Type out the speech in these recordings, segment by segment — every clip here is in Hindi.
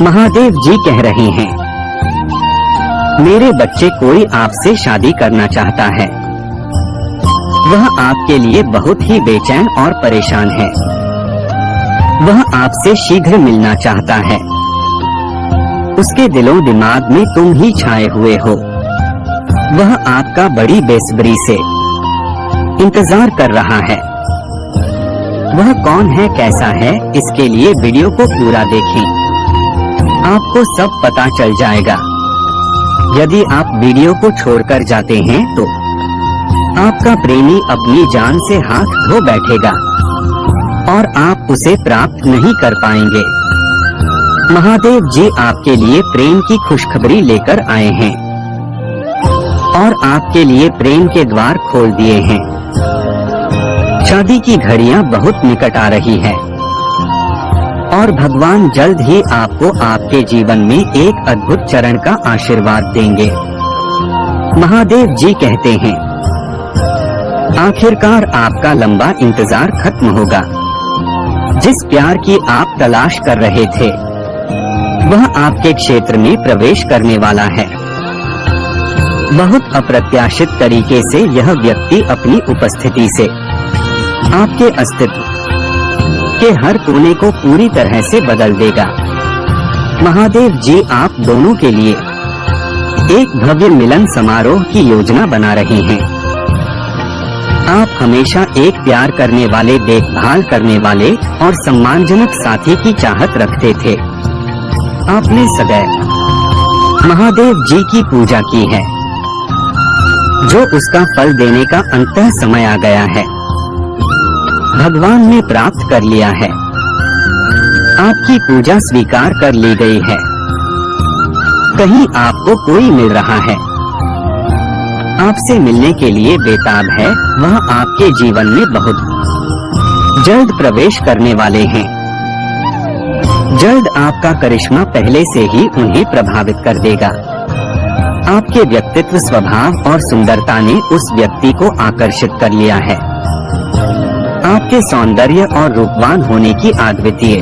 महादेव जी कह रहे हैं, मेरे बच्चे कोई आपसे शादी करना चाहता है। वह आपके लिए बहुत ही बेचैन और परेशान है। वह आपसे शीघ्र मिलना चाहता है। उसके दिलो दिमाग में तुम ही छाए हुए हो। वह आपका बड़ी बेसब्री से इंतजार कर रहा है। वह कौन है, कैसा है, इसके लिए वीडियो को पूरा देखें। आपको सब पता चल जाएगा। यदि आप वीडियो को छोड़कर जाते हैं तो आपका प्रेमी अपनी जान से हाथ धो बैठेगा और आप उसे प्राप्त नहीं कर पाएंगे। महादेव जी आपके लिए प्रेम की खुशखबरी लेकर आए हैं और आपके लिए प्रेम के द्वार खोल दिए हैं। शादी की घड़ियां बहुत निकट आ रही है और भगवान जल्द ही आपको आपके जीवन में एक अद्भुत चरण का आशीर्वाद देंगे। महादेव जी कहते हैं, आखिरकार आपका लंबा इंतजार खत्म होगा। जिस प्यार की आप तलाश कर रहे थे वह आपके क्षेत्र में प्रवेश करने वाला है। बहुत अप्रत्याशित तरीके से यह व्यक्ति अपनी उपस्थिति से आपके अस्तित्व के हर कोने को पूरी तरह से बदल देगा। महादेव जी आप दोनों के लिए एक भव्य मिलन समारोह की योजना बना रहे हैं। आप हमेशा एक प्यार करने वाले, देखभाल करने वाले और सम्मानजनक साथी की चाहत रखते थे। आपने सदैव महादेव जी की पूजा की है, जो उसका फल देने का अंततः समय आ गया है। भगवान ने प्राप्त कर लिया है। आपकी पूजा स्वीकार कर ली गई है। कहीं आपको कोई मिल रहा है, आपसे मिलने के लिए बेताब है। वह आपके जीवन में बहुत जल्द प्रवेश करने वाले हैं। जल्द आपका करिश्मा पहले से ही उन्हें प्रभावित कर देगा। आपके व्यक्तित्व, स्वभाव और सुंदरता ने उस व्यक्ति को आकर्षित कर लिया है। आपके सौंदर्य और रूपवान होने की अद्वितीय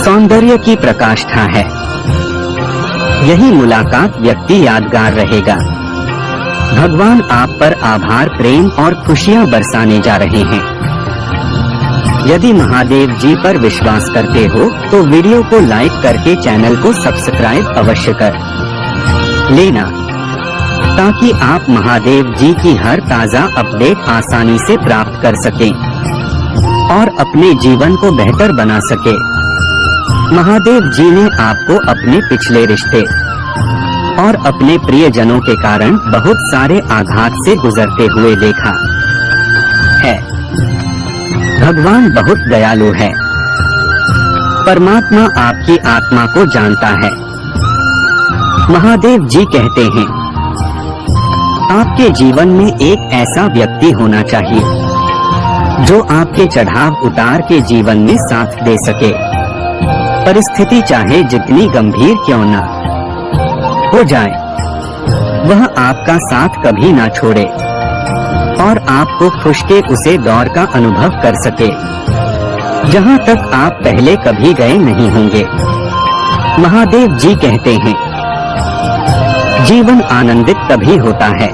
सौंदर्य की प्रकाष्ठा है। यही मुलाकात व्यक्ति यादगार रहेगा। भगवान आप पर आभार, प्रेम और खुशियां बरसाने जा रहे हैं। यदि महादेव जी पर विश्वास करते हो तो वीडियो को लाइक करके चैनल को सब्सक्राइब अवश्य कर लेना, ताकि आप महादेव जी की हर ताज़ा अपडेट आसानी से प्राप्त कर सकें और अपने जीवन को बेहतर बना सके। महादेव जी ने आपको अपने पिछले रिश्ते और अपने प्रियजनों के कारण बहुत सारे आघात से गुजरते हुए देखा है। भगवान बहुत दयालु है। परमात्मा आपकी आत्मा को जानता है। महादेव जी कहते हैं, आपके जीवन में एक ऐसा व्यक्ति होना चाहिए जो आपके चढ़ाव उतार के जीवन में साथ दे सके। परिस्थिति चाहे जितनी गंभीर क्यों न हो जाए, वह आपका साथ कभी ना छोड़े और आपको खुश के उसे दौर का अनुभव कर सके जहां तक आप पहले कभी गए नहीं होंगे। महादेव जी कहते हैं, जीवन आनंदित तभी होता है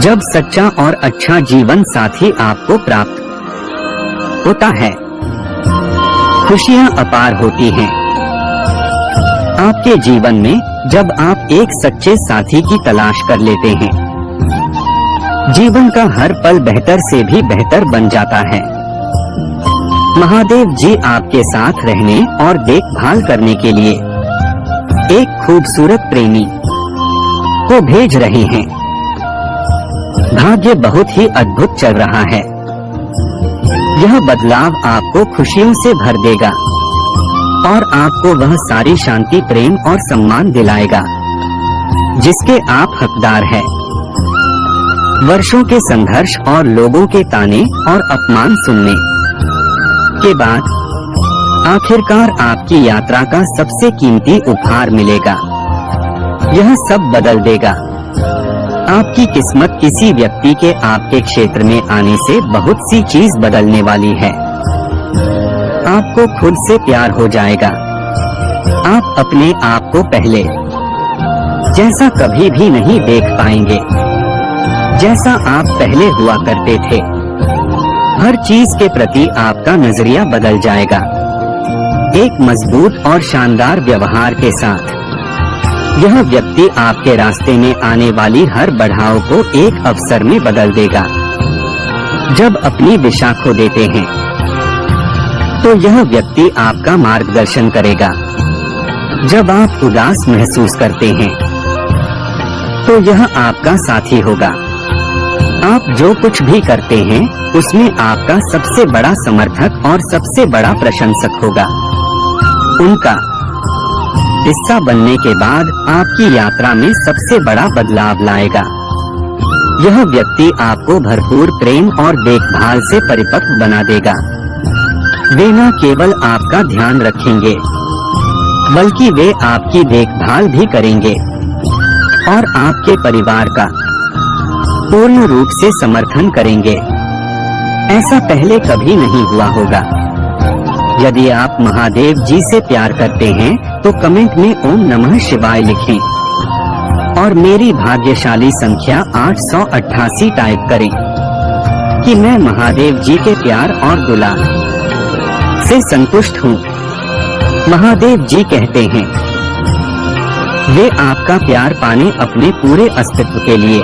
जब सच्चा और अच्छा जीवन साथी आपको प्राप्त होता है। खुशियां अपार होती हैं आपके जीवन में जब आप एक सच्चे साथी की तलाश कर लेते हैं। जीवन का हर पल बेहतर से भी बेहतर बन जाता है। महादेव जी आपके साथ रहने और देखभाल करने के लिए एक खूबसूरत प्रेमी को भेज रहे हैं। भाग्य बहुत ही अद्भुत चल रहा है। यह बदलाव आपको खुशियों से भर देगा और आपको वह सारी शांति, प्रेम और सम्मान दिलाएगा जिसके आप हकदार हैं। वर्षों के संघर्ष और लोगों के ताने और अपमान सुनने के बाद आखिरकार आपकी यात्रा का सबसे कीमती उपहार मिलेगा। यह सब बदल देगा। आपकी किस्मत किसी व्यक्ति के आपके क्षेत्र में आने से बहुत सी चीज बदलने वाली है। आपको खुद से प्यार हो जाएगा। आप अपने आप को पहले जैसा कभी भी नहीं देख पाएंगे जैसा आप पहले हुआ करते थे। हर चीज के प्रति आपका नजरिया बदल जाएगा। एक मजबूत और शानदार व्यवहार के साथ यह व्यक्ति आपके रास्ते में आने वाली हर बढ़ाव को एक अवसर में बदल देगा। जब अपनी दिशा खो देते हैं तो यह व्यक्ति आपका मार्गदर्शन करेगा। जब आप उदास महसूस करते हैं तो यह आपका साथी होगा। आप जो कुछ भी करते हैं उसमें आपका सबसे बड़ा समर्थक और सबसे बड़ा प्रशंसक होगा। उनका हिस्सा बनने के बाद आपकी यात्रा में सबसे बड़ा बदलाव लाएगा। यह व्यक्ति आपको भरपूर प्रेम और देखभाल से परिपक्व बना देगा। वे न केवल आपका ध्यान रखेंगे बल्कि वे आपकी देखभाल भी करेंगे और आपके परिवार का पूर्ण रूप से समर्थन करेंगे। ऐसा पहले कभी नहीं हुआ होगा। यदि आप महादेव जी से प्यार करते हैं तो कमेंट में ओम नमः शिवाय लिखें और मेरी भाग्यशाली संख्या 888 टाइप करें कि मैं महादेव जी के प्यार और दुलार से संतुष्ट हूँ। महादेव जी कहते हैं वे आपका प्यार पाने अपने पूरे अस्तित्व के लिए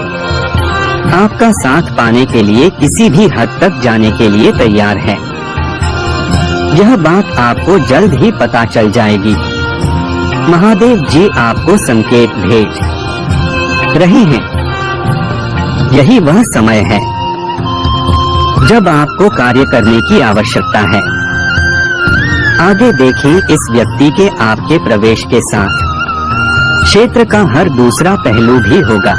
आपका साथ पाने के लिए किसी भी हद तक जाने के लिए तैयार है। यह बात आपको जल्द ही पता चल जाएगी। महादेव जी आपको संकेत भेज रहे हैं। यही वह समय है जब आपको कार्य करने की आवश्यकता है। आगे देखें, इस व्यक्ति के आपके प्रवेश के साथ क्षेत्र का हर दूसरा पहलू भी होगा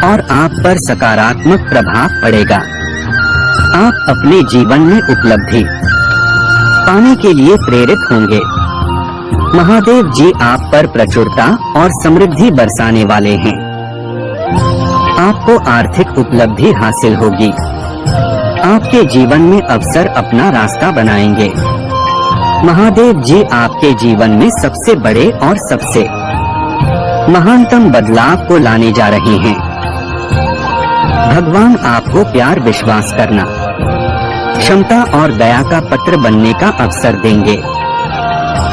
और आप पर सकारात्मक प्रभाव पड़ेगा। आप अपने जीवन में उपलब्धि पाने के लिए प्रेरित होंगे। महादेव जी आप पर प्रचुरता और समृद्धि बरसाने वाले हैं। आपको आर्थिक उपलब्धि हासिल होगी। आपके जीवन में अवसर अपना रास्ता बनाएंगे। महादेव जी आपके जीवन में सबसे बड़े और सबसे महानतम बदलाव को लाने जा रहे हैं। भगवान आपको प्यार, विश्वास करना, क्षमता और दया का पत्र बनने का अवसर देंगे।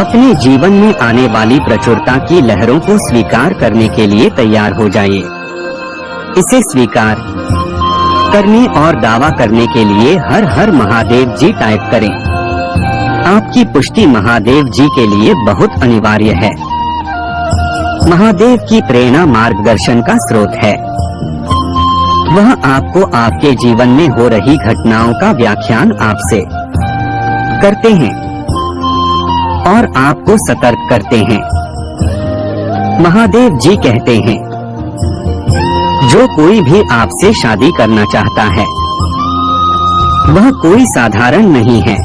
अपने जीवन में आने वाली प्रचुरता की लहरों को स्वीकार करने के लिए तैयार हो जाइए। इसे स्वीकार करने और दावा करने के लिए हर हर महादेव जी टाइप करें। आपकी पुष्टि महादेव जी के लिए बहुत अनिवार्य है। महादेव की प्रेरणा मार्गदर्शन का स्रोत है। वह आपको आपके जीवन में हो रही घटनाओं का व्याख्यान आपसे करते हैं और आपको सतर्क करते हैं। महादेव जी कहते हैं जो कोई भी आपसे शादी करना चाहता है वह कोई साधारण नहीं है।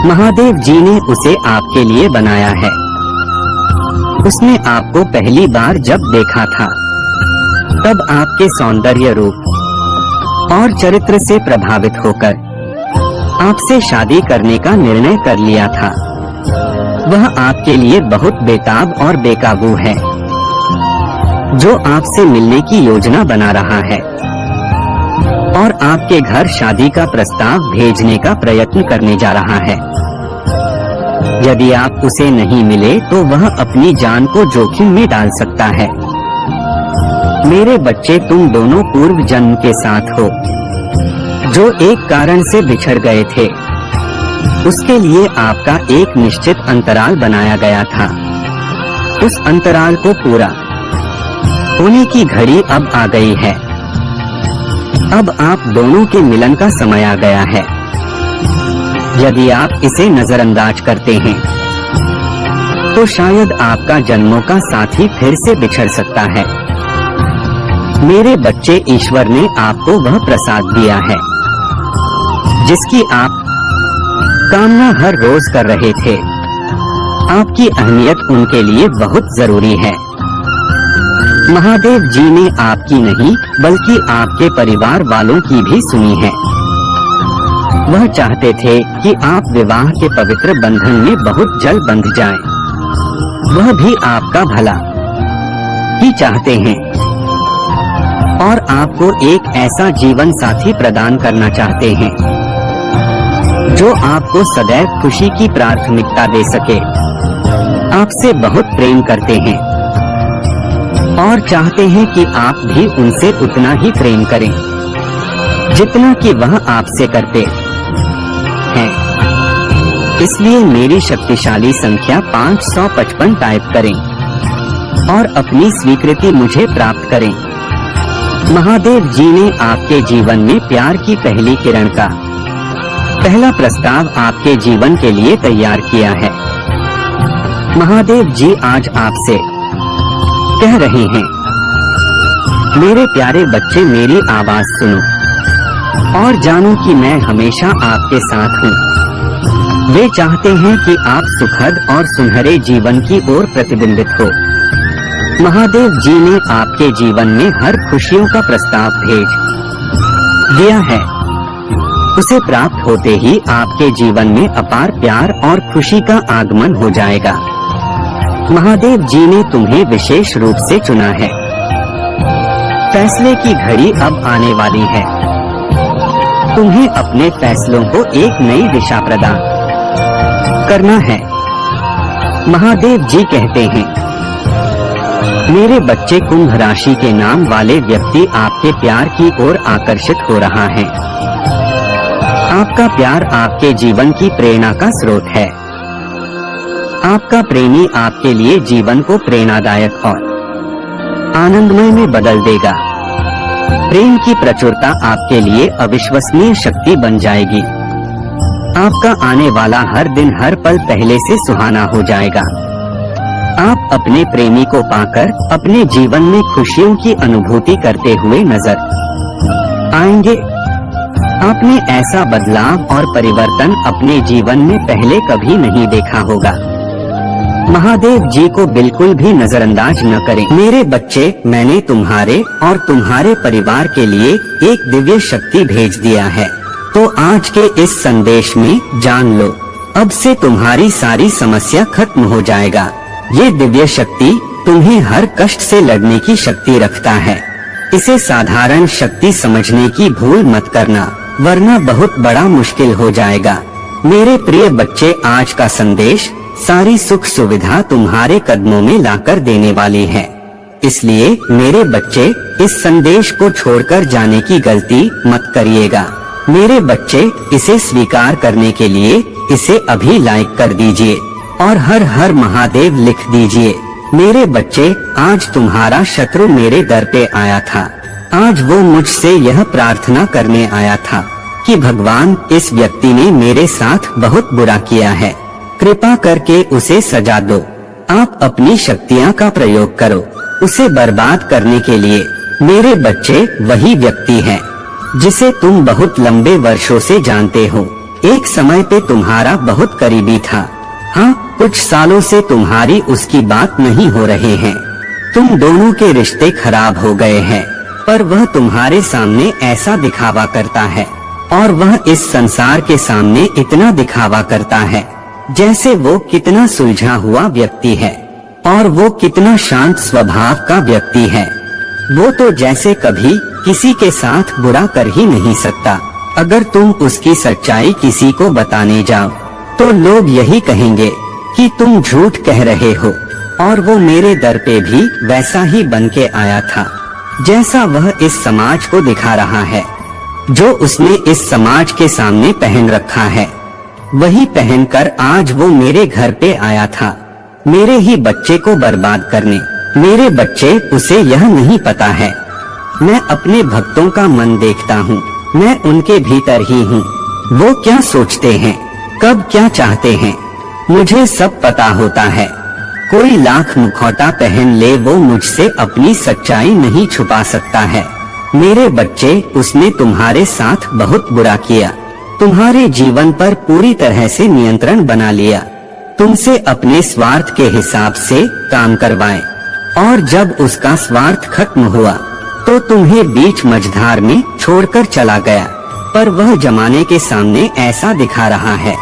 महादेव जी ने उसे आपके लिए बनाया है। उसने आपको पहली बार जब देखा था तब आपके सौंदर्य, रूप और चरित्र से प्रभावित होकर आपसे शादी करने का निर्णय कर लिया था। वह आपके लिए बहुत बेताब और बेकाबू है, जो आपसे मिलने की योजना बना रहा है और आपके घर शादी का प्रस्ताव भेजने का प्रयत्न करने जा रहा है। यदि आप उसे नहीं मिले तो वह अपनी जान को जोखिम में डाल सकता है। मेरे बच्चे, तुम दोनों पूर्व जन्म के साथ हो जो एक कारण से बिछड़ गए थे। उसके लिए आपका एक निश्चित अंतराल बनाया गया था। उस अंतराल को पूरा होने की घड़ी अब आ गई है। अब आप दोनों के मिलन का समय आ गया है। यदि आप इसे नजरअंदाज करते हैं तो शायद आपका जन्मों का साथी फिर से बिछड़ सकता है। मेरे बच्चे, ईश्वर ने आपको वह प्रसाद दिया है जिसकी आप कामना हर रोज कर रहे थे। आपकी अहमियत उनके लिए बहुत जरूरी है। महादेव जी ने आपकी नहीं बल्कि आपके परिवार वालों की भी सुनी है। वह चाहते थे कि आप विवाह के पवित्र बंधन में बहुत जल्द बंध जाएं। वह भी आपका भला ही चाहते हैं और आपको एक ऐसा जीवन साथी प्रदान करना चाहते हैं जो आपको सदैव खुशी की प्राथमिकता दे सके। आपसे बहुत प्रेम करते हैं और चाहते हैं कि आप भी उनसे उतना ही प्रेम करें जितना कि वह आपसे करते हैं। इसलिए मेरी शक्तिशाली संख्या 555 टाइप करें और अपनी स्वीकृति मुझे प्राप्त करें। महादेव जी ने आपके जीवन में प्यार की पहली किरण का पहला प्रस्ताव आपके जीवन के लिए तैयार किया है। महादेव जी आज आपसे कह रहे हैं, मेरे प्यारे बच्चे, मेरी आवाज सुनो और जानो कि मैं हमेशा आपके साथ हूँ। वे चाहते हैं कि आप सुखद और सुनहरे जीवन की ओर प्रतिबिंबित हो। महादेव जी ने आपके जीवन में हर खुशियों का प्रस्ताव भेज दिया है। उसे प्राप्त होते ही आपके जीवन में अपार प्यार और खुशी का आगमन हो जाएगा। महादेव जी ने तुम्हें विशेष रूप से चुना है। फैसले की घड़ी अब आने वाली है। तुम्हें अपने फैसलों को एक नई दिशा प्रदान करना है। महादेव जी कहते हैं, मेरे बच्चे, कुंभ राशि के नाम वाले व्यक्ति आपके प्यार की ओर आकर्षित हो रहा है। आपका प्यार आपके जीवन की प्रेरणा का स्रोत है। आपका प्रेमी आपके लिए जीवन को प्रेरणादायक और आनंदमय में बदल देगा। प्रेम की प्रचुरता आपके लिए अविश्वसनीय शक्ति बन जाएगी। आपका आने वाला हर दिन हर पल पहले से सुहाना हो जाएगा। आप अपने प्रेमी को पाकर अपने जीवन में खुशियों की अनुभूति करते हुए नजर आएंगे। आपने ऐसा बदलाव और परिवर्तन अपने जीवन में पहले कभी नहीं देखा होगा। महादेव जी को बिल्कुल भी नजरअंदाज न करें। मेरे बच्चे, मैंने तुम्हारे और तुम्हारे परिवार के लिए एक दिव्य शक्ति भेज दिया है। तो आज के इस संदेश में जान लो, अब से तुम्हारी सारी समस्या खत्म हो जाएगा। ये दिव्य शक्ति तुम्हें हर कष्ट से लड़ने की शक्ति रखता है। इसे साधारण शक्ति समझने की भूल मत करना, वरना बहुत बड़ा मुश्किल हो जाएगा। मेरे प्रिय बच्चे, आज का संदेश सारी सुख सुविधा तुम्हारे कदमों में लाकर देने वाली है। इसलिए मेरे बच्चे, इस संदेश को छोड़कर जाने की गलती मत करिएगा। मेरे बच्चे, इसे स्वीकार करने के लिए इसे अभी लाइक कर दीजिए और हर हर महादेव लिख दीजिए। मेरे बच्चे, आज तुम्हारा शत्रु मेरे दर पे आया था। आज वो मुझसे यह प्रार्थना करने आया था कि भगवान, इस व्यक्ति ने मेरे साथ बहुत बुरा किया है, कृपा करके उसे सजा दो। आप अपनी शक्तियाँ का प्रयोग करो उसे बर्बाद करने के लिए। मेरे बच्चे, वही व्यक्ति है जिसे तुम बहुत लंबे वर्षों से जानते हो। एक समय पे तुम्हारा बहुत करीबी था। हाँ, कुछ सालों से तुम्हारी उसकी बात नहीं हो रहे हैं। तुम दोनों के रिश्ते खराब हो गए हैं, पर वह तुम्हारे सामने ऐसा दिखावा करता है और वह इस संसार के सामने इतना दिखावा करता है जैसे वो कितना सुलझा हुआ व्यक्ति है और वो कितना शांत स्वभाव का व्यक्ति है। वो तो जैसे कभी किसी के साथ बुरा कर ही नहीं सकता। अगर तुम उसकी सच्चाई किसी को बताने जाओ तो लोग यही कहेंगे कि तुम झूठ कह रहे हो। और वो मेरे दर पे भी वैसा ही बन के आया था जैसा वह इस समाज को दिखा रहा है। जो उसने इस समाज के सामने पहन रखा है, वही पहनकर आज वो मेरे घर पे आया था, मेरे ही बच्चे को बर्बाद करने। मेरे बच्चे, उसे यह नहीं पता है, मैं अपने भक्तों का मन देखता हूँ, मैं उनके भीतर ही हूँ। वो क्या सोचते हैं, कब क्या चाहते हैं, मुझे सब पता होता है। कोई लाख मुखौटा पहन ले, वो मुझसे अपनी सच्चाई नहीं छुपा सकता है। मेरे बच्चे, उसने तुम्हारे साथ बहुत बुरा किया, तुम्हारे जीवन पर पूरी तरह से नियंत्रण बना लिया, तुमसे अपने स्वार्थ के हिसाब से काम करवाए और जब उसका स्वार्थ खत्म हुआ तो तुम्हें बीच मझधार में छोड़कर चला गया। पर वह जमाने के सामने ऐसा दिखा रहा है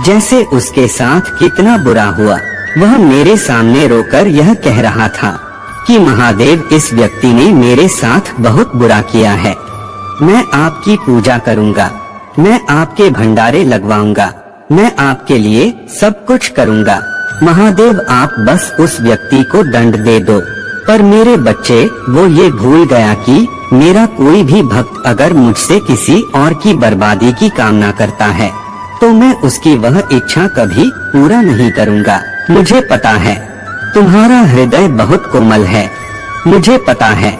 जैसे उसके साथ कितना बुरा हुआ। वह मेरे सामने रोकर यह कह रहा था कि महादेव, इस व्यक्ति ने मेरे साथ बहुत बुरा किया है। मैं आपकी पूजा करूंगा, मैं आपके भंडारे लगवाऊंगा, मैं आपके लिए सब कुछ करूंगा। महादेव, आप बस उस व्यक्ति को दंड दे दो। पर मेरे बच्चे, वो ये भूल गया कि मेरा कोई भी भक्त अगर मुझसे किसी और की बर्बादी की कामना करता है तो मैं उसकी वह इच्छा कभी पूरा नहीं करूंगा। मुझे पता है तुम्हारा हृदय बहुत कोमल है। मुझे पता है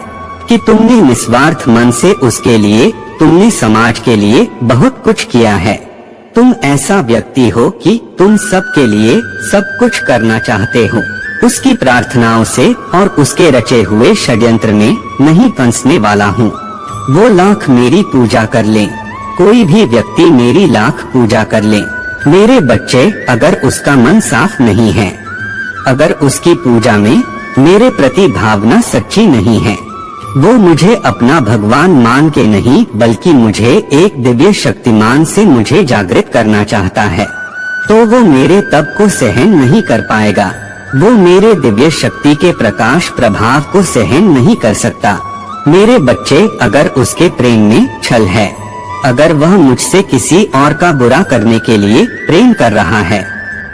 कि तुमने निस्वार्थ मन से उसके लिए, तुमने समाज के लिए बहुत कुछ किया है। तुम ऐसा व्यक्ति हो कि तुम सबके लिए सब कुछ करना चाहते हो। उसकी प्रार्थनाओं से और उसके रचे हुए षड्यंत्र में नहीं फंसने वाला हूँ। वो लाख मेरी पूजा कर ले, कोई भी व्यक्ति मेरी लाख पूजा कर ले, मेरे बच्चे, अगर उसका मन साफ नहीं है, अगर उसकी पूजा में मेरे प्रति भावना सच्ची नहीं है, वो मुझे अपना भगवान मान के नहीं बल्कि मुझे एक दिव्य शक्तिमान से मुझे जागृत करना चाहता है, तो वो मेरे तप को सहन नहीं कर पाएगा। वो मेरे दिव्य शक्ति के प्रकाश प्रभाव को सहन नहीं कर सकता। मेरे बच्चे, अगर उसके प्रेम में छल है, अगर वह मुझसे किसी और का बुरा करने के लिए प्रेम कर रहा है,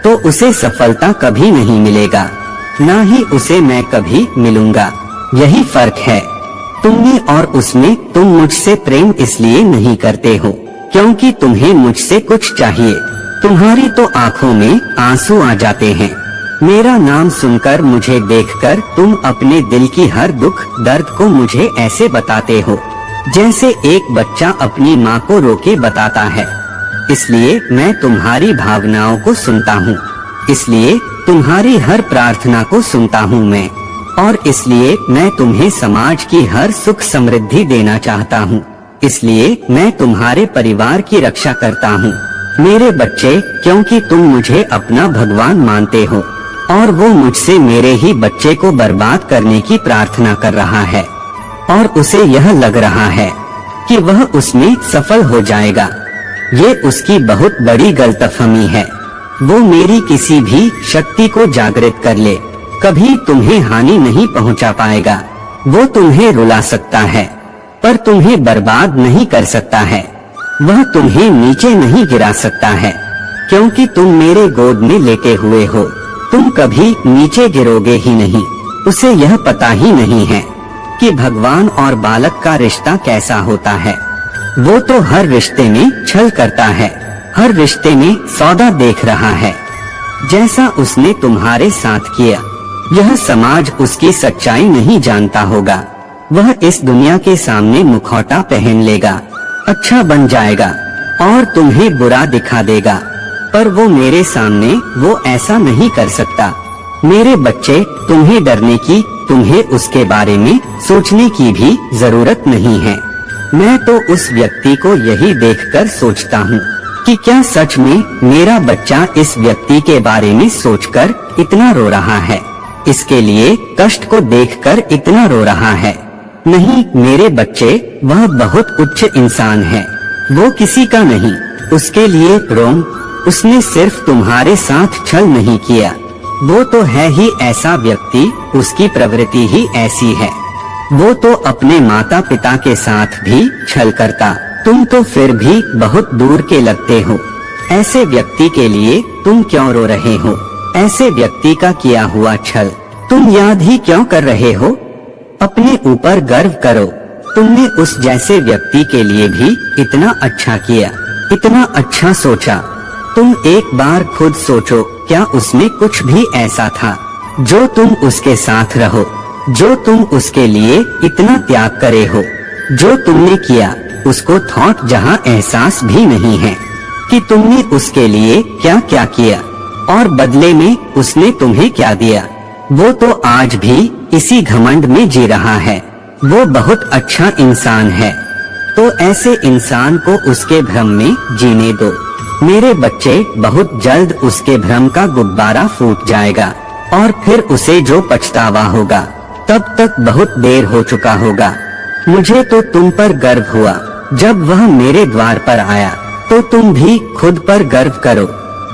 तो उसे सफलता कभी नहीं मिलेगा, ना ही उसे मैं कभी मिलूंगा। यही फर्क है तुमने और उसमें। तुम मुझसे प्रेम इसलिए नहीं करते हो क्योंकि तुम्हें मुझसे कुछ चाहिए। तुम्हारी तो आंखों में आंसू आ जाते हैं। मेरा नाम सुनकर, मुझे देखकर तुम अपने दिल की हर दुख दर्द को मुझे ऐसे बताते हो जैसे एक बच्चा अपनी माँ को रोके बताता है। इसलिए मैं तुम्हारी भावनाओं को सुनता हूँ, इसलिए तुम्हारी हर प्रार्थना को सुनता हूँ मैं, और इसलिए मैं तुम्हें समाज की हर सुख समृद्धि देना चाहता हूँ। इसलिए मैं तुम्हारे परिवार की रक्षा करता हूँ मेरे बच्चे, क्योंकि तुम मुझे अपना भगवान मानते हो और वो मुझसे मेरे ही बच्चे को बर्बाद करने की प्रार्थना कर रहा है और उसे यह लग रहा है कि वह उसमें सफल हो जाएगा। ये उसकी बहुत बड़ी गलतफहमी है। वो मेरी किसी भी शक्ति को जागृत कर ले, कभी तुम्हें हानि नहीं पहुंचा पाएगा। वो तुम्हें रुला सकता है पर तुम्हें बर्बाद नहीं कर सकता है। वह तुम्हें नीचे नहीं गिरा सकता है क्योंकि तुम मेरे गोद में लेटे हुए हो। तुम कभी नीचे गिरोगे ही नहीं। उसे यह पता ही नहीं है कि भगवान और बालक का रिश्ता कैसा होता है। वो तो हर रिश्ते में छल करता है, हर रिश्ते में सौदा देख रहा है, जैसा उसने तुम्हारे साथ किया। यह समाज उसकी सच्चाई नहीं जानता होगा। वह इस दुनिया के सामने मुखौटा पहन लेगा, अच्छा बन जाएगा और तुम्हें बुरा दिखा देगा, पर वो मेरे सामने वो ऐसा नहीं कर सकता। मेरे बच्चे, तुम्हें डरने की, तुम्हें उसके बारे में सोचने की भी जरूरत नहीं है। मैं तो उस व्यक्ति को यही देखकर सोचता हूँ कि क्या सच में मेरा बच्चा इस व्यक्ति के बारे में सोचकर इतना रो रहा है, इसके लिए कष्ट को देखकर इतना रो रहा है। नहीं मेरे बच्चे, वह बहुत उच्च इंसान है, वो किसी का नहीं। उसके लिए रोम, उसने सिर्फ तुम्हारे साथ छल नहीं किया, वो तो है ही ऐसा व्यक्ति, उसकी प्रवृत्ति ही ऐसी है। वो तो अपने माता पिता के साथ भी छल करता। तुम तो फिर भी बहुत दूर के लगते हो। ऐसे व्यक्ति के लिए तुम क्यों रो रहे हो? ऐसे व्यक्ति का किया हुआ छल तुम याद ही क्यों कर रहे हो? अपने ऊपर गर्व करो। तुमने उस जैसे व्यक्ति के लिए भी इतना अच्छा किया, इतना अच्छा सोचा। तुम एक बार खुद सोचो, क्या उसमें कुछ भी ऐसा था जो तुम उसके साथ रहो, जो तुम उसके लिए इतना त्याग करे हो? जो तुमने किया उसको थॉट जहाँ एहसास भी नहीं है कि तुमने उसके लिए क्या क्या किया और बदले में उसने तुम्हें क्या दिया। वो तो आज भी इसी घमंड में जी रहा है। वो बहुत अच्छा इंसान है, तो ऐसे इंसान को उसके भ्रम में जीने दो। मेरे बच्चे, बहुत जल्द उसके भ्रम का गुब्बारा फूट जाएगा और फिर उसे जो पछतावा होगा तब तक बहुत देर हो चुका होगा। मुझे तो तुम पर गर्व हुआ जब वह मेरे द्वार पर आया तो तुम भी खुद पर गर्व करो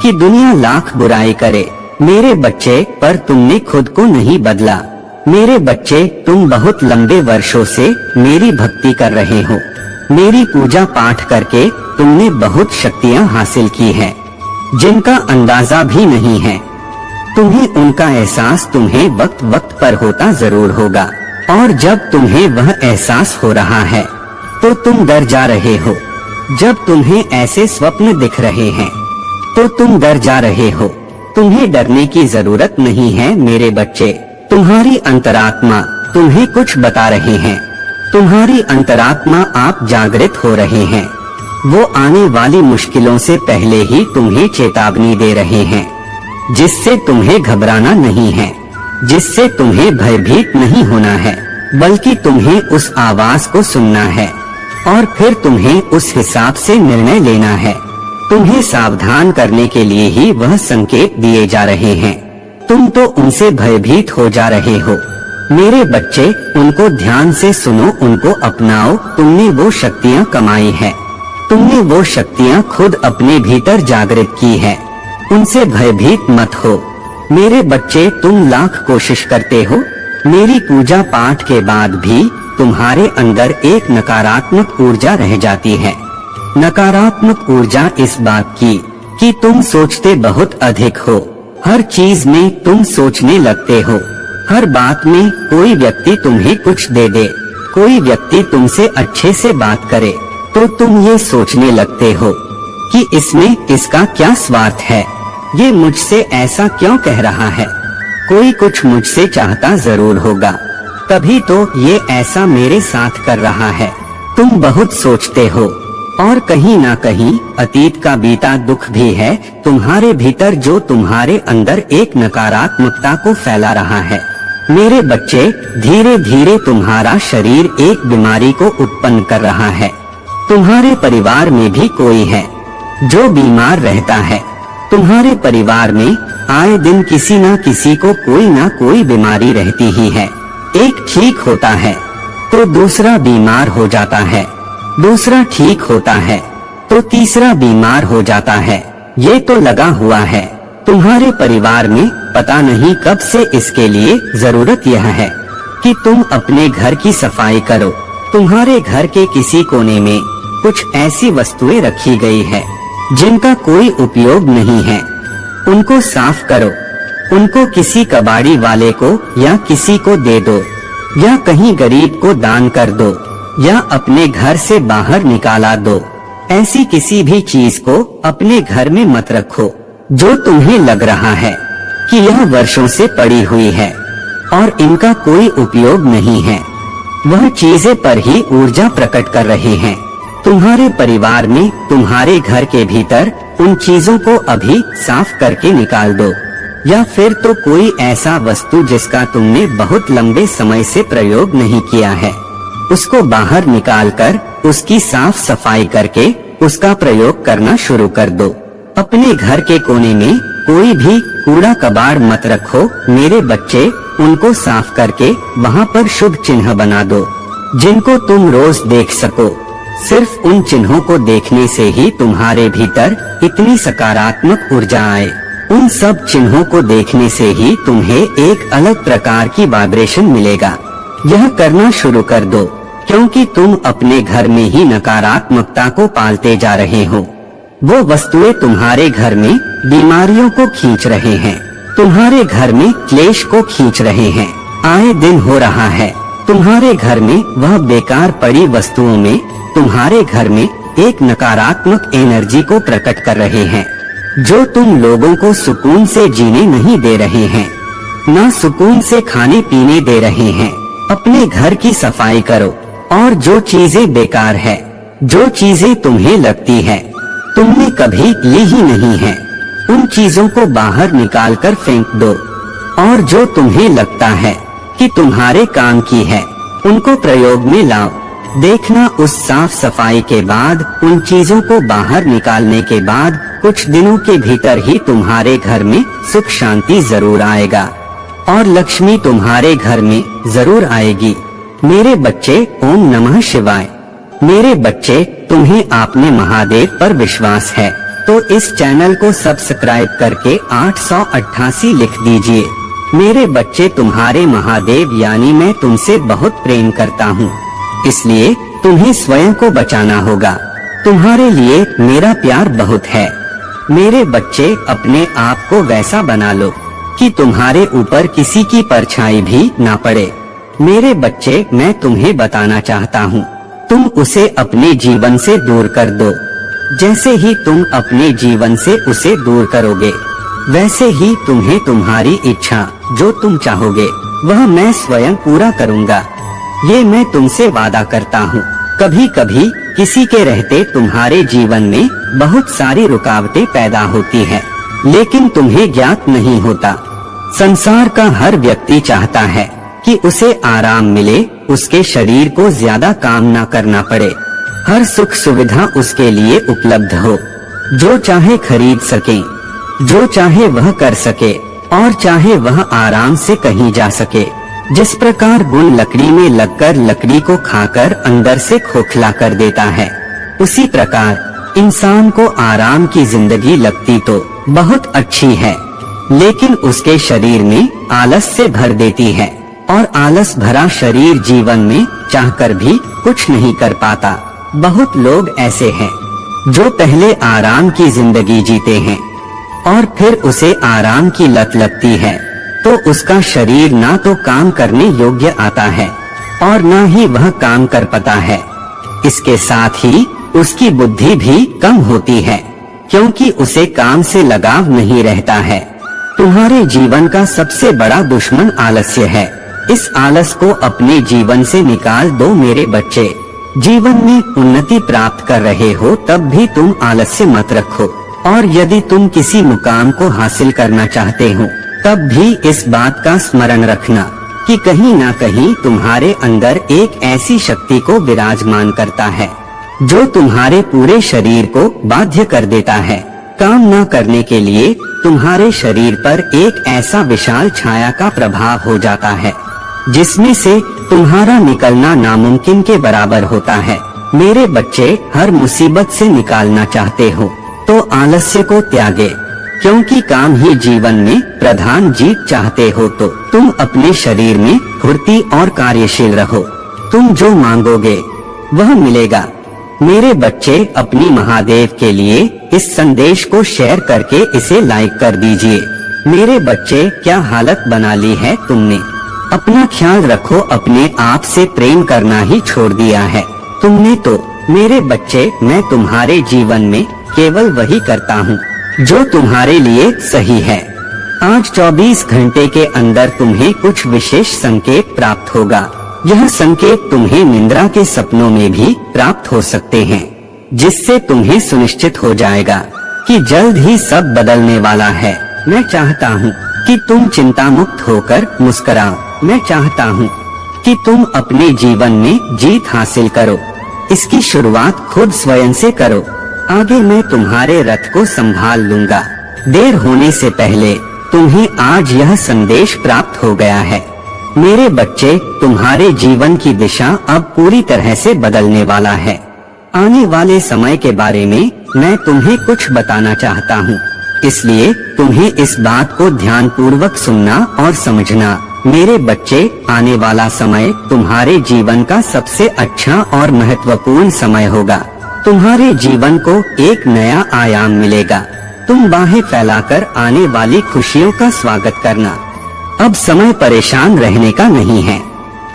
कि दुनिया लाख बुराई करे, मेरे बच्चे, पर तुमने खुद को नहीं बदला। मेरे बच्चे, तुम बहुत लंबे वर्षों से मेरी भक्ति कर रहे हो। मेरी पूजा पाठ करके तुमने बहुत शक्तियाँ हासिल की हैं, जिनका अंदाजा भी नहीं है। तुम्हें उनका एहसास तुम्हें वक्त वक्त पर होता जरूर होगा, और जब तुम्हें वह एहसास हो रहा है तो तुम डर जा रहे हो। जब तुम्हें ऐसे स्वप्न दिख रहे हैं तो तुम डर जा रहे हो। तुम्हें डरने की जरूरत नहीं है मेरे बच्चे। तुम्हारी अंतरात्मा तुम्हें कुछ बता रहे हैं। तुम्हारी अंतरात्मा आप जागृत हो रहे हैं। वो आने वाली मुश्किलों से पहले ही तुम्हें चेतावनी दे रहे हैं, जिससे तुम्हें घबराना नहीं है, जिससे तुम्हें भयभीत नहीं होना है, बल्कि तुम्हें उस आवाज को सुनना है और फिर तुम्हें उस हिसाब से निर्णय लेना है। तुम्हें सावधान करने के लिए ही वह संकेत दिए जा रहे हैं। तुम तो उनसे भयभीत हो जा रहे हो। मेरे बच्चे, उनको ध्यान से सुनो, उनको अपनाओ। तुमने वो शक्तियाँ कमाई है, तुमने वो शक्तियाँ खुद अपने भीतर जागृत की है। उनसे भयभीत मत हो। मेरे बच्चे, तुम लाख कोशिश करते हो, मेरी पूजा पाठ के बाद भी तुम्हारे अंदर एक नकारात्मक ऊर्जा रह जाती है। नकारात्मक ऊर्जा इस बात की कि तुम सोचते बहुत अधिक हो। हर चीज में तुम सोचने लगते हो। हर बात में कोई व्यक्ति तुम्हें कुछ दे दे, कोई व्यक्ति तुमसे अच्छे से बात करे, तो तुम ये सोचने लगते हो कि इसमें इसका क्या स्वार्थ है, ये मुझसे ऐसा क्यों कह रहा है, कोई कुछ मुझसे चाहता जरूर होगा, तभी तो ये ऐसा मेरे साथ कर रहा है। तुम बहुत सोचते हो, और कहीं ना कहीं अतीत का बीता दुख भी है तुम्हारे भीतर, जो तुम्हारे अंदर एक नकारात्मकता को फैला रहा है। मेरे बच्चे, धीरे धीरे तुम्हारा शरीर एक बीमारी को उत्पन्न कर रहा है। तुम्हारे परिवार में भी कोई है जो बीमार रहता है। तुम्हारे परिवार में आए दिन किसी न किसी को कोई न कोई बीमारी रहती ही है। एक ठीक होता है तो दूसरा बीमार हो जाता है, दूसरा ठीक होता है तो तीसरा बीमार हो जाता है। ये तो लगा हुआ है तुम्हारे परिवार में। पता नहीं कब से इसके लिए जरूरत यह है कि तुम अपने घर की सफाई करो। तुम्हारे घर के किसी कोने में कुछ ऐसी वस्तुएं रखी गई है जिनका कोई उपयोग नहीं है, उनको साफ करो। उनको किसी कबाड़ी वाले को या किसी को दे दो, या कहीं गरीब को दान कर दो, या अपने घर से बाहर निकाला दो। ऐसी किसी भी चीज को अपने घर में मत रखो जो तुम्हें लग रहा है कि यह वर्षों से पड़ी हुई है और इनका कोई उपयोग नहीं है। वह चीजें पर ही ऊर्जा प्रकट कर रही हैं। तुम्हारे परिवार में, तुम्हारे घर के भीतर उन चीजों को अभी साफ करके निकाल दो, या फिर तो कोई ऐसा वस्तु जिसका तुमने बहुत लंबे समय से प्रयोग नहीं किया है, उसको बाहर निकालकर उसकी साफ सफाई करके उसका प्रयोग करना शुरू कर दो। अपने घर के कोने में कोई भी कूड़ा कबाड़ मत रखो मेरे बच्चे। उनको साफ करके वहाँ पर शुभ चिन्ह बना दो जिनको तुम रोज देख सको। सिर्फ उन चिन्हों को देखने से ही तुम्हारे भीतर इतनी सकारात्मक ऊर्जा आए। उन सब चिन्हों को देखने से ही तुम्हें एक अलग प्रकार की वाइब्रेशन मिलेगा। यह करना शुरू कर दो, क्योंकि तुम अपने घर में ही नकारात्मकता को पालते जा रहे हो। वो वस्तुएं तुम्हारे घर में बीमारियों को खींच रहे हैं, तुम्हारे घर में क्लेश को खींच रहे हैं। आए दिन हो रहा है तुम्हारे घर में वह बेकार पड़ी वस्तुओं में तुम्हारे घर में एक नकारात्मक एनर्जी को प्रकट कर रहे हैं, जो तुम लोगों को सुकून से जीने नहीं दे रहे हैं, न सुकून से खाने पीने दे रहे हैं। अपने घर की सफाई करो, और जो चीजें बेकार है, जो चीजें तुम्हें लगती है तुमने कभी ली ही नहीं है, उन चीजों को बाहर निकालकर फेंक दो। और जो तुम्हें लगता है कि तुम्हारे काम की है, उनको प्रयोग में लाओ। देखना उस साफ सफाई के बाद, उन चीजों को बाहर निकालने के बाद कुछ दिनों के भीतर ही तुम्हारे घर में सुख शांति जरूर आएगा और लक्ष्मी तुम्हारे घर में जरूर आएगी। मेरे बच्चे, ओम नमः शिवाय। मेरे बच्चे, तुम्हें आपने महादेव पर विश्वास है तो इस चैनल को सब्सक्राइब करके 888 लिख दीजिए। मेरे बच्चे, तुम्हारे महादेव यानी मैं तुमसे बहुत प्रेम करता हूँ, इसलिए तुम्हें स्वयं को बचाना होगा। तुम्हारे लिए मेरा प्यार बहुत है। मेरे बच्चे, अपने आप को वैसा बना लो कि तुम्हारे ऊपर किसी की परछाई भी ना पड़े। मेरे बच्चे, मैं तुम्हें बताना चाहता हूँ, तुम उसे अपने जीवन से दूर कर दो। जैसे ही तुम अपने जीवन से उसे दूर करोगे, वैसे ही तुम्हें तुम्हारी इच्छा जो तुम चाहोगे वह मैं स्वयं पूरा करूँगा। ये मैं तुमसे वादा करता हूँ। कभी कभी किसी के रहते तुम्हारे जीवन में बहुत सारी रुकावटें पैदा होती है, लेकिन तुम्हें ज्ञात नहीं होता। संसार का हर व्यक्ति चाहता है कि उसे आराम मिले, उसके शरीर को ज्यादा काम ना करना पड़े, हर सुख सुविधा उसके लिए उपलब्ध हो, जो चाहे खरीद सके, जो चाहे वह कर सके और चाहे वह आराम से कहीं जा सके। जिस प्रकार गुण लकड़ी में लगकर लकड़ी को खाकर अंदर से खोखला कर देता है, उसी प्रकार इंसान को आराम की जिंदगी लगती तो बहुत अच्छी है, लेकिन उसके शरीर में आलस से भर देती है और आलस भरा शरीर जीवन में चाहकर भी कुछ नहीं कर पाता। बहुत लोग ऐसे हैं जो पहले आराम की जिंदगी जीते हैं और फिर उसे आराम की लत लगती है तो उसका शरीर ना तो काम करने योग्य आता है और ना ही वह काम कर पाता है। इसके साथ ही उसकी बुद्धि भी कम होती है, क्योंकि उसे काम से लगाव नहीं रहता है। तुम्हारे जीवन का सबसे बड़ा दुश्मन आलस्य है। इस आलस को अपने जीवन से निकाल दो मेरे बच्चे। जीवन में उन्नति प्राप्त कर रहे हो तब भी तुम आलस्य मत रखो, और यदि तुम किसी मुकाम को हासिल करना चाहते हो तब भी इस बात का स्मरण रखना कि कहीं ना कहीं तुम्हारे अंदर एक ऐसी शक्ति को विराजमान करता है जो तुम्हारे पूरे शरीर को बाध्य कर देता है। काम ना करने के लिए तुम्हारे शरीर पर एक ऐसा विशाल छाया का प्रभाव हो जाता है जिसमें से तुम्हारा निकलना नामुमकिन के बराबर होता है। मेरे बच्चे, हर मुसीबत से निकालना चाहते हो तो आलस्य को त्यागे, क्योंकि काम ही जीवन में प्रधान जीत चाहते हो तो तुम अपने शरीर में फुर्ती और कार्यशील रहो। तुम जो मांगोगे वह मिलेगा। मेरे बच्चे, अपनी महादेव के लिए इस संदेश को शेयर करके इसे लाइक कर दीजिए। मेरे बच्चे, क्या हालत बना ली है तुमने। अपना ख्याल रखो, अपने आप से प्रेम करना ही छोड़ दिया है तुमने तो। मेरे बच्चे, मैं तुम्हारे जीवन में केवल वही करता हूँ जो तुम्हारे लिए सही है। आज 24 घंटे के अंदर तुम्हें कुछ विशेष संकेत प्राप्त होगा। यह संकेत तुम्हें निद्रा के सपनों में भी प्राप्त हो सकते हैं, जिससे तुम्हें सुनिश्चित हो जाएगा कि जल्द ही सब बदलने वाला है। मैं चाहता हूँ कि तुम चिंता मुक्त होकर मुस्कुराओ। मैं चाहता हूँ कि तुम अपने जीवन में जीत हासिल करो। इसकी शुरुआत खुद स्वयं से करो। आगे मैं तुम्हारे रथ को संभाल लूंगा। देर होने से पहले तुम्हें आज यह संदेश प्राप्त हो गया है। मेरे बच्चे, तुम्हारे जीवन की दिशा अब पूरी तरह से बदलने वाला है। आने वाले समय के बारे में मैं तुम्हें कुछ बताना चाहता हूँ, इसलिए तुम्हें इस बात को ध्यान पूर्वक सुनना और समझना। मेरे बच्चे, आने वाला समय तुम्हारे जीवन का सबसे अच्छा और महत्वपूर्ण समय होगा। तुम्हारे जीवन को एक नया आयाम मिलेगा। तुम बाहें फैलाकर आने वाली खुशियों का स्वागत करना। अब समय परेशान रहने का नहीं है,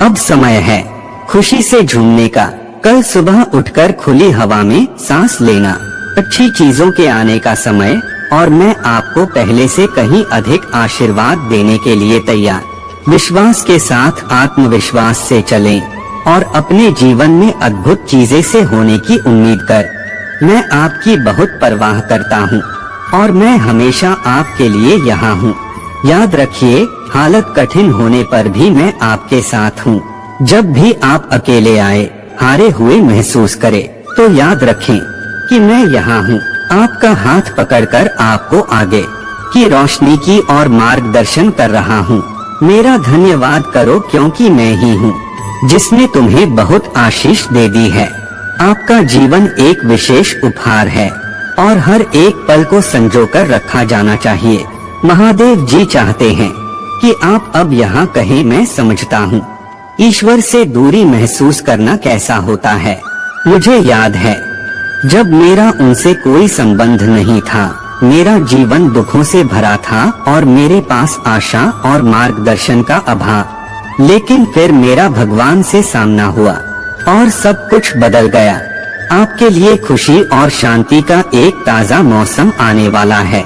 अब समय है खुशी से झूमने का। कल सुबह उठकर खुली हवा में सांस लेना, अच्छी चीजों के आने का समय, और मैं आपको पहले से कहीं अधिक आशीर्वाद देने के लिए तैयार। विश्वास के साथ आत्मविश्वास से चलें और अपने जीवन में अद्भुत चीजें से होने की उम्मीद कर। मैं आपकी बहुत परवाह करता हूँ और मैं हमेशा आपके लिए यहाँ हूँ। याद रखिए, हालत कठिन होने पर भी मैं आपके साथ हूँ। जब भी आप अकेले आए, हारे हुए महसूस करें, तो याद रखें कि मैं यहाँ हूँ। आपका हाथ पकड़कर आपको आगे की रोशनी की और मार्गदर्शन कर रहा हूँ। मेरा धन्यवाद करो, क्योंकि मैं ही हूँ जिसने तुम्हें बहुत आशीष दे दी है। आपका जीवन एक विशेष उपहार है और हर एक पल को संजोकर रखा जाना चाहिए। महादेव जी चाहते हैं कि आप अब यहाँ कहें मैं समझता हूँ। ईश्वर से दूरी महसूस करना कैसा होता है। मुझे याद है जब मेरा उनसे कोई संबंध नहीं था, मेरा जीवन दुखों से भरा था और मेरे पास आशा और मार्गदर्शन का अभाव। लेकिन फिर मेरा भगवान से सामना हुआ और सब कुछ बदल गया। आपके लिए खुशी और शांति का एक ताज़ा मौसम आने वाला है।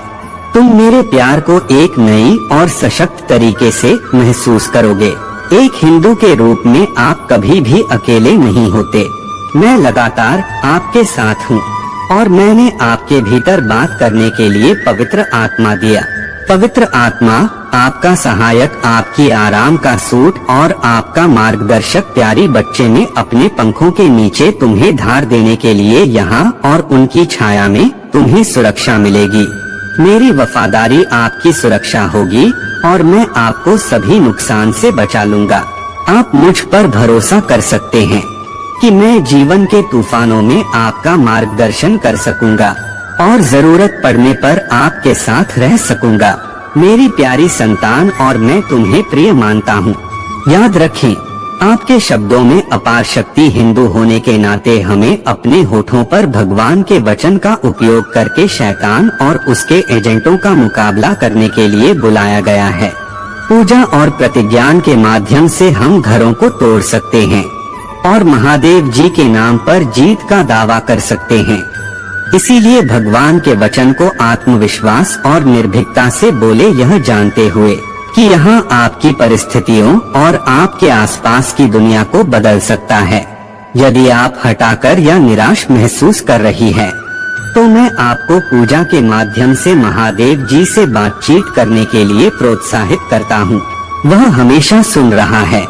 तुम मेरे प्यार को एक नई और सशक्त तरीके से महसूस करोगे। एक हिंदू के रूप में आप कभी भी अकेले नहीं होते। मैं लगातार आपके साथ हूँ और मैंने आपके भीतर बात करने के लिए पवित्र आत्मा दिया। पवित्र आत्मा आपका सहायक, आपकी आराम का सूट और आपका मार्गदर्शक प्यारी बच्चे ने अपने पंखों के नीचे तुम्हें धार देने के लिए यहाँ और उनकी छाया में तुम्हें सुरक्षा मिलेगी। मेरी वफादारी आपकी सुरक्षा होगी और मैं आपको सभी नुकसान से बचा लूंगा। आप मुझ पर भरोसा कर सकते हैं कि मैं जीवन के तूफानों में आपका मार्गदर्शन कर सकूंगा और जरूरत पड़ने पर आपके साथ रह सकूंगा। मेरी प्यारी संतान, और मैं तुम्हें प्रिय मानता हूँ। याद रखें, आपके शब्दों में अपार शक्ति। हिंदू होने के नाते हमें अपने होठों पर भगवान के वचन का उपयोग करके शैतान और उसके एजेंटों का मुकाबला करने के लिए बुलाया गया है। पूजा और प्रतिज्ञान के माध्यम से हम घरों को तोड़ सकते हैं और महादेव जी के नाम पर जीत का दावा कर सकते हैं। इसीलिए भगवान के वचन को आत्मविश्वास और निर्भीकता से बोले, यह जानते हुए कि यहाँ आपकी परिस्थितियों और आपके आसपास की दुनिया को बदल सकता है। यदि आप हताकर या निराश महसूस कर रही है, तो मैं आपको पूजा के माध्यम से महादेव जी से बातचीत करने के लिए प्रोत्साहित करता हूँ। वह हमेशा सुन रहा है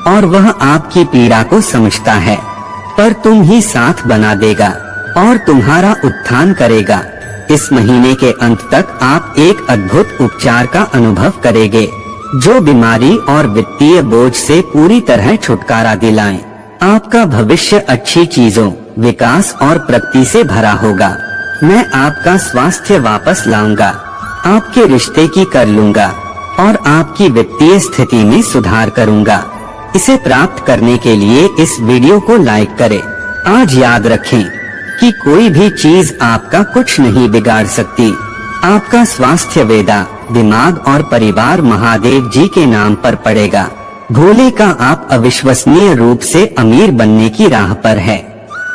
और वह आपकी पीड़ा को समझता है, पर तुम ही साथ बना देगा और तुम्हारा उत्थान करेगा। इस महीने के अंत तक आप एक अद्भुत उपचार का अनुभव करेंगे जो बीमारी और वित्तीय बोझ से पूरी तरह छुटकारा दिलाएं। आपका भविष्य अच्छी चीजों, विकास और प्रगति से भरा होगा। मैं आपका स्वास्थ्य वापस लाऊंगा, आपके रिश्ते की कर लूंगा और आपकी वित्तीय स्थिति में सुधार करूंगा। इसे प्राप्त करने के लिए इस वीडियो को लाइक करें। आज याद रखें कि कोई भी चीज आपका कुछ नहीं बिगाड़ सकती। आपका स्वास्थ्य, वेदा, दिमाग और परिवार महादेव जी के नाम पर पड़ेगा। भोले का आप अविश्वसनीय रूप से अमीर बनने की राह पर है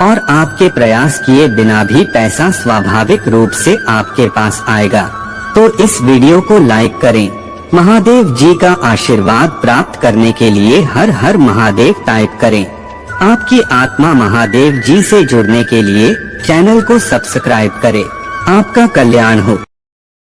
और आपके प्रयास किए बिना भी पैसा स्वाभाविक रूप से आपके पास आएगा। तो इस वीडियो को लाइक करें। महादेव जी का आशीर्वाद प्राप्त करने के लिए हर हर महादेव टाइप करें। आपकी आत्मा महादेव जी से जुड़ने के लिए चैनल को सब्सक्राइब करें। आपका कल्याण हो।